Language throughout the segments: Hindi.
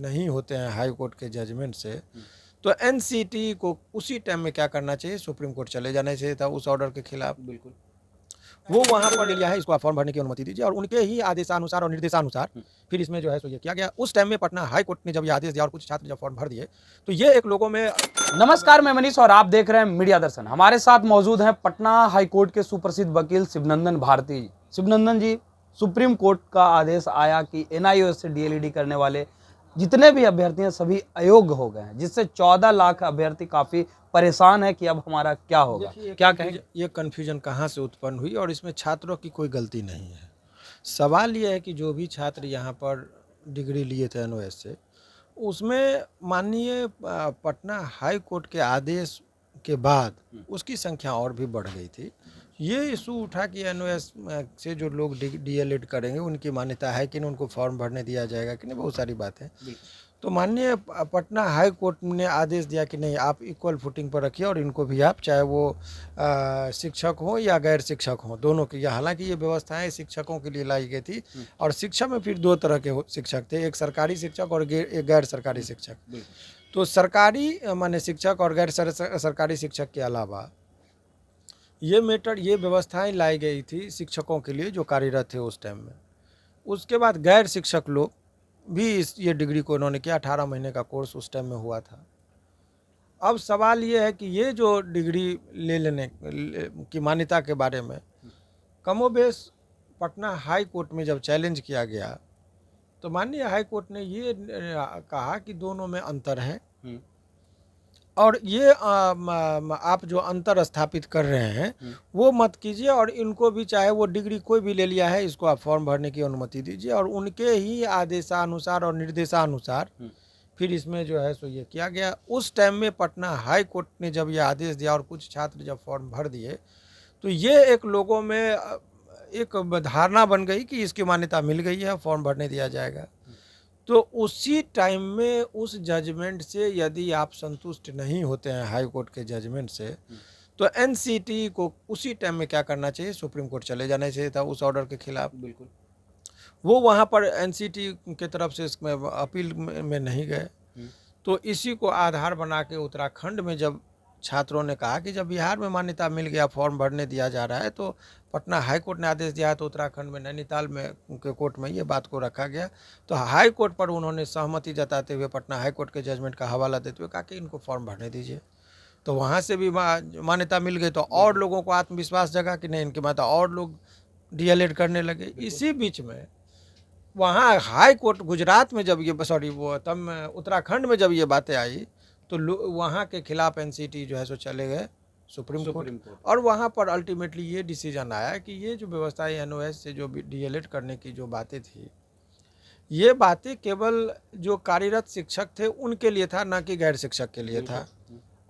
नहीं होते हैं हाई कोर्ट के जजमेंट से, तो एनसीटी को उसी टाइम में क्या करना चाहिए, सुप्रीम कोर्ट चले जाना चाहिए था उस ऑर्डर के खिलाफ। बिल्कुल वो वहाँ पर लिया है, इसको आप फॉर्म भरने की अनुमति दीजिए, और उनके ही आदेशानुसार और निर्देशानुसार फिर इसमें जो है सो ये किया गया। उस टाइम में पटना हाई कोर्ट ने जब ये आदेश दिया और कुछ छात्र जब फॉर्म भर दिए, तो ये एक लोगों में। नमस्कार, मैं मनीष और आप देख रहे हैं मीडिया दर्शन। हमारे साथ मौजूद हैं पटना हाई कोर्ट के सुप्रसिद्ध वकील शिवनंदन भारती जी। शिवनंदन जी, सुप्रीम कोर्ट का आदेश आया कि एनआईओएस से डीएलईडी करने वाले जितने भी अभ्यर्थी हैं सभी अयोग्य हो गए हैं, जिससे 14 लाख अभ्यर्थी काफी परेशान है कि अब हमारा क्या होगा। क्या कहेंगे? ये कन्फ्यूजन कहाँ से उत्पन्न हुई, और इसमें छात्रों की कोई गलती नहीं है। सवाल ये है कि जो भी छात्र यहाँ पर डिग्री लिए थे एनओएस से, उसमें माननीय पटना हाई कोर्ट के आदेश के बाद उसकी संख्या और भी बढ़ गई थी। ये इशू उठा कि एनओएस से जो लोग डीएलएड करेंगे उनकी मान्यता है कि नहीं, उनको फॉर्म भरने दिया जाएगा कि नहीं, बहुत सारी बातें। तो माननीय पटना हाई कोर्ट ने आदेश दिया कि नहीं, आप इक्वल फुटिंग पर रखिए, और इनको भी आप, चाहे वो शिक्षक हो या गैर शिक्षक हो, दोनों की। हालांकि ये व्यवस्थाएं शिक्षकों के लिए लाई गई थी, और शिक्षा में फिर दो तरह के शिक्षक थे, एक सरकारी शिक्षक और एक गैर सरकारी शिक्षक। तो सरकारी माने शिक्षक और गैर सरकारी शिक्षक के अलावा ये व्यवस्थाएं लाई गई थी शिक्षकों के लिए जो कार्यरत थे उस टाइम में। उसके बाद गैर शिक्षक लोग भी ये डिग्री को इन्होंने किया। 18 महीने का कोर्स उस टाइम में हुआ था। अब सवाल ये है कि ये जो डिग्री ले लेने की मान्यता के बारे में कमोबेश पटना हाई कोर्ट में जब चैलेंज किया गया, तो माननीय हाई कोर्ट ने ये कहा कि दोनों में अंतर है, और ये आप जो अंतर स्थापित कर रहे हैं वो मत कीजिए, और इनको भी, चाहे वो डिग्री कोई भी ले लिया है, इसको आप फॉर्म भरने की अनुमति दीजिए, और उनके ही आदेशानुसार और निर्देशानुसार फिर इसमें जो है सो ये किया गया। उस टाइम में पटना हाई कोर्ट ने जब ये आदेश दिया और कुछ छात्र जब फॉर्म भर दिए, तो ये एक लोगों में एक धारणा बन गई कि इसकी मान्यता मिल गई है, फॉर्म भरने दिया जाएगा। तो उसी टाइम में उस जजमेंट से यदि आप संतुष्ट नहीं होते हैं हाई कोर्ट के जजमेंट से, तो एनसीटी को उसी टाइम में क्या करना चाहिए, सुप्रीम कोर्ट चले जाना चाहिए था उस ऑर्डर के खिलाफ। बिल्कुल। वो वहाँ पर एनसीटी के तरफ से इसमें अपील में नहीं गए। तो इसी को आधार बना के उत्तराखंड में जब छात्रों ने कहा कि जब बिहार में मान्यता मिल गया, फॉर्म भरने दिया जा रहा है, तो पटना हाई कोर्ट ने आदेश दिया है, तो उत्तराखंड में नैनीताल में उनके कोर्ट में ये बात को रखा गया। तो हाई कोर्ट पर उन्होंने सहमति जताते हुए पटना हाई कोर्ट के जजमेंट का हवाला देते हुए कहा कि इनको फॉर्म भरने दीजिए। तो वहाँ से भी मान्यता मिल गई, तो और लोगों को आत्मविश्वास जगा कि नहीं, इनकी मान्यता, और लोग डीएलएड करने लगे। इसी बीच में वहाँ हाई कोर्ट गुजरात में जब ये, सॉरी, वो तब उत्तराखंड में जब ये बातें आई, तो वहाँ के खिलाफ एनसीटी जो है सो चले गए सुप्रीम कोर्ट। और वहाँ पर अल्टीमेटली ये डिसीजन आया कि ये जो व्यवस्था एनओएस से जो डीएलएड करने की जो बातें थी, ये बातें केवल जो कार्यरत शिक्षक थे उनके लिए था, ना कि गैर शिक्षक के लिए था,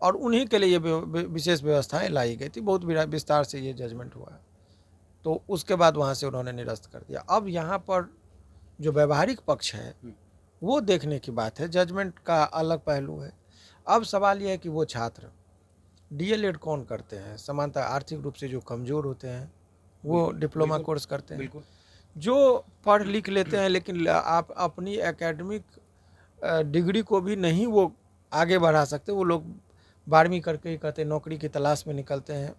और उन्हीं के लिए ये विशेष व्यवस्थाएं लाई गई थी। बहुत विस्तार से ये जजमेंट हुआ। तो उसके बाद वहाँ से उन्होंने निरस्त कर दिया। अब यहाँ पर जो व्यवहारिक पक्ष है वो देखने की बात है, जजमेंट का अलग पहलू है। अब सवाल यह है कि वो छात्र डीएलएड कौन करते हैं, समानतः आर्थिक रूप से जो कमज़ोर होते हैं वो डिप्लोमा कोर्स करते हैं। जो पढ़ लिख लेते हैं लेकिन आप अपनी एकेडमिक डिग्री को भी नहीं वो आगे बढ़ा सकते, वो लोग 12वीं करके ही कहते नौकरी की तलाश में निकलते हैं।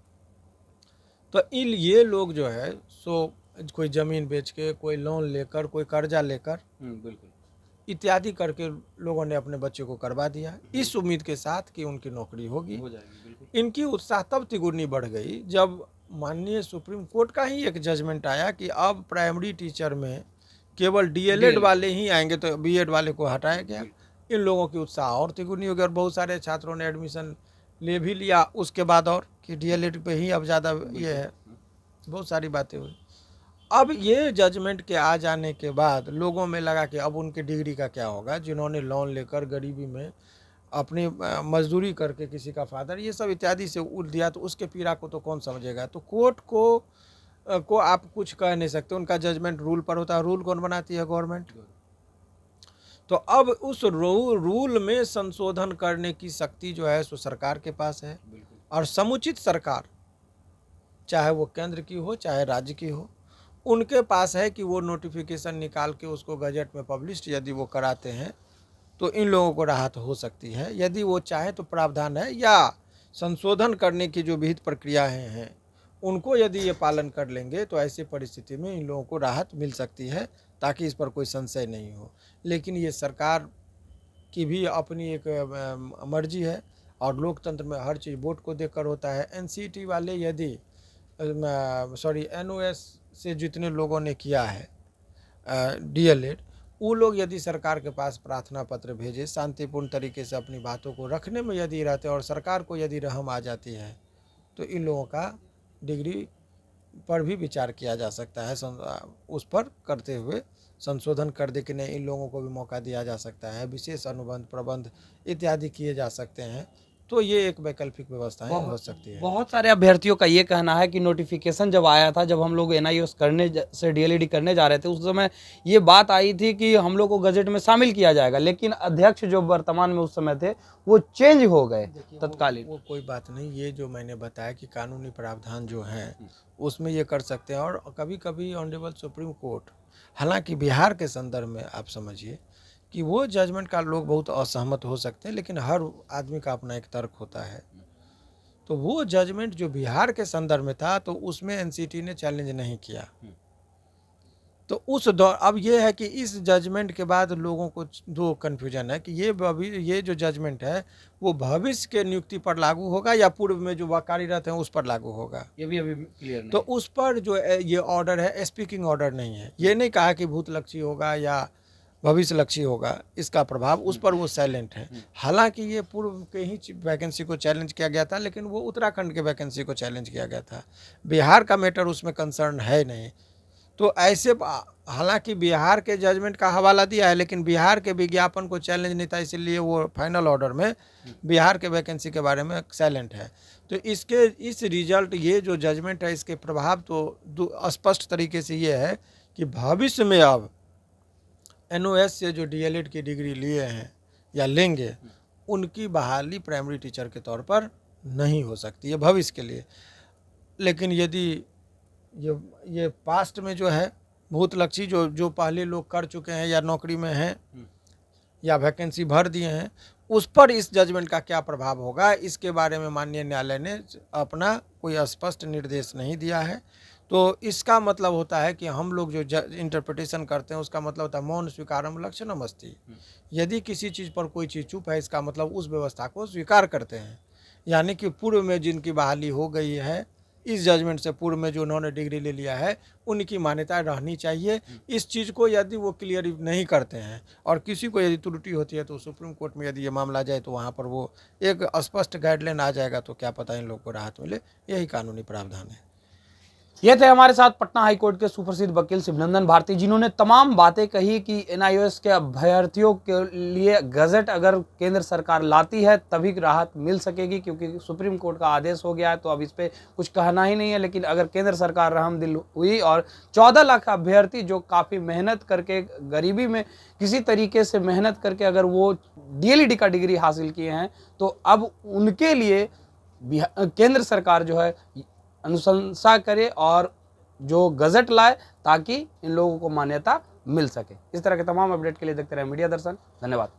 तो ये लोग जो है सो कोई ज़मीन बेच के, कोई लोन लेकर, कोई कर्जा लेकर, बिल्कुल, इत्यादि करके लोगों ने अपने बच्चे को करवा दिया, इस उम्मीद के साथ कि उनकी नौकरी होगी, हो जाएगी। इनकी उत्साह तब तिगुनी बढ़ गई जब माननीय सुप्रीम कोर्ट का ही एक जजमेंट आया कि अब प्राइमरी टीचर में केवल डीएलएड वाले ही आएंगे, तो बीएड वाले को हटाया गया। इन लोगों की उत्साह और तिगुनी हो गई, और बहुत सारे छात्रों ने एडमिशन ले भी लिया उसके बाद, और कि डीएलएड पे ही अब ज़्यादा ये है, बहुत सारी बातें हुई। अब ये जजमेंट के आ जाने के बाद लोगों में लगा कि अब उनकी डिग्री का क्या होगा, जिन्होंने लोन लेकर गरीबी में अपनी मजदूरी करके किसी का फादर ये सब इत्यादि से उड़ दिया, तो उसके पीड़ा को तो कौन समझेगा। तो कोर्ट को आप कुछ कह नहीं सकते, उनका जजमेंट रूल पर होता है। रूल कौन बनाती है? गवर्नमेंट। तो अब उस रूल में संशोधन करने की शक्ति जो है सो सरकार के पास है, और समुचित सरकार, चाहे वो केंद्र की हो चाहे राज्य की हो, उनके पास है कि वो नोटिफिकेशन निकाल के उसको गजट में पब्लिश यदि वो कराते हैं तो इन लोगों को राहत हो सकती है। यदि वो चाहे तो प्रावधान है, या संशोधन करने की जो विहित प्रक्रियाएं हैं उनको यदि ये पालन कर लेंगे तो ऐसी परिस्थिति में इन लोगों को राहत मिल सकती है, ताकि इस पर कोई संशय नहीं हो। लेकिन ये सरकार की भी अपनी एक मर्जी है, और लोकतंत्र में हर चीज़ वोट को देखकर होता है। एनसीटी वाले यदि एनओएस से जितने लोगों ने किया है डीएलएड, वो लोग यदि सरकार के पास प्रार्थना पत्र भेजे, शांतिपूर्ण तरीके से अपनी बातों को रखने में यदि रहते, और सरकार को यदि रहम आ जाती है, तो इन लोगों का डिग्री पर भी विचार किया जा सकता है। उस पर करते हुए संशोधन कर दे कि नहीं, इन लोगों को भी मौका दिया जा सकता है, विशेष अनुबंध प्रबंध इत्यादि किए जा सकते हैं। तो ये एक वैकल्पिक व्यवस्थाएं हो सकती है। बहुत सारे अभ्यर्थियों का ये कहना है कि नोटिफिकेशन जब आया था, जब हम लोग एनआईओएस करने से डीएलईडी करने जा रहे थे, उस समय ये बात आई थी कि हम लोग को गजट में शामिल किया जाएगा, लेकिन अध्यक्ष जो वर्तमान में उस समय थे वो चेंज हो गए तत्कालीन। वो कोई बात नहीं, ये जो मैंने बताया कि कानूनी प्रावधान जो हैं उसमें ये कर सकते हैं। और कभी कभी ऑनरेबल सुप्रीम कोर्ट, हालांकि बिहार के संदर्भ में आप समझिए कि वो जजमेंट का लोग बहुत असहमत हो सकते हैं, लेकिन हर आदमी का अपना एक तर्क होता है। तो वो जजमेंट जो बिहार के संदर्भ में था, तो उसमें एनसीटी ने चैलेंज नहीं किया। तो उस दौर अब ये है कि इस जजमेंट के बाद लोगों को दो कन्फ्यूजन है कि ये जो जजमेंट है वो भविष्य के नियुक्ति पर लागू होगा या पूर्व में जो कार्यरत हैं उस पर लागू होगा। ये भी अभी क्लियर नहीं। तो उस पर जो ये ऑर्डर है, स्पीकिंग ऑर्डर नहीं है। ये नहीं कहा कि भूतलक्षी होगा या भविष्यलक्षी होगा, इसका प्रभाव उस पर वो साइलेंट है। हालांकि ये पूर्व के ही वैकेंसी को चैलेंज किया गया था, लेकिन वो उत्तराखंड के वैकेंसी को चैलेंज किया गया था। बिहार का मैटर उसमें कंसर्न है नहीं। तो ऐसे हालांकि बिहार के जजमेंट का हवाला दिया है, लेकिन बिहार के विज्ञापन को चैलेंज नहीं था, इसलिए वो फाइनल ऑर्डर में बिहार के वैकेंसी के बारे में साइलेंट है। तो इस रिजल्ट, ये जो जजमेंट है, इसके प्रभाव तो स्पष्ट तरीके से ये है कि भविष्य में अब एनओएस से जो डीएलएड की डिग्री लिए हैं या लेंगे, उनकी बहाली प्राइमरी टीचर के तौर पर नहीं हो सकती है भविष्य के लिए। लेकिन यदि ये पास्ट में जो है भूतलक्षी जो पहले लोग कर चुके हैं या नौकरी में हैं या वैकेंसी भर दिए हैं, उस पर इस जजमेंट का क्या प्रभाव होगा, इसके बारे में माननीय न्यायालय ने अपना कोई स्पष्ट निर्देश नहीं दिया है। तो इसका मतलब होता है कि हम लोग जो इंटरप्रिटेशन करते हैं, उसका मतलब होता है मौन स्वीकारम लक्षणम अस्ति। यदि किसी चीज़ पर कोई चीज़ चुप है, इसका मतलब उस व्यवस्था को स्वीकार करते हैं। यानी कि पूर्व में जिनकी बहाली हो गई है, इस जजमेंट से पूर्व में जो उन्होंने डिग्री ले लिया है, उनकी मान्यता रहनी चाहिए। इस चीज़ को यदि वो क्लियर नहीं करते हैं और किसी को यदि त्रुटि होती है, तो सुप्रीम कोर्ट में यदि ये मामला जाए, तो वहाँ पर वो एक स्पष्ट गाइडलाइन आ जाएगा, तो क्या पता इन लोगों को राहत मिले। यही कानूनी प्रावधान है। ये थे हमारे साथ पटना हाईकोर्ट के सुप्रसिद्ध वकील शिवनंदन भारती, जिन्होंने तमाम बातें कही कि एनआईओएस के अभ्यर्थियों के लिए गजट अगर केंद्र सरकार लाती है तभी राहत मिल सकेगी, क्योंकि सुप्रीम कोर्ट का आदेश हो गया है, तो अब इस पे कुछ कहना ही नहीं है। लेकिन अगर केंद्र सरकार रहमदिल हुई और 14 लाख अभ्यर्थी जो काफ़ी मेहनत करके, गरीबी में किसी तरीके से मेहनत करके अगर वो डीएलईडी का डिग्री हासिल किए हैं, तो अब उनके लिए केंद्र सरकार जो है अनुशंसा करे और जो गजट लाए, ताकि इन लोगों को मान्यता मिल सके। इस तरह के तमाम अपडेट के लिए देखते रहे मीडिया दर्शन। धन्यवाद।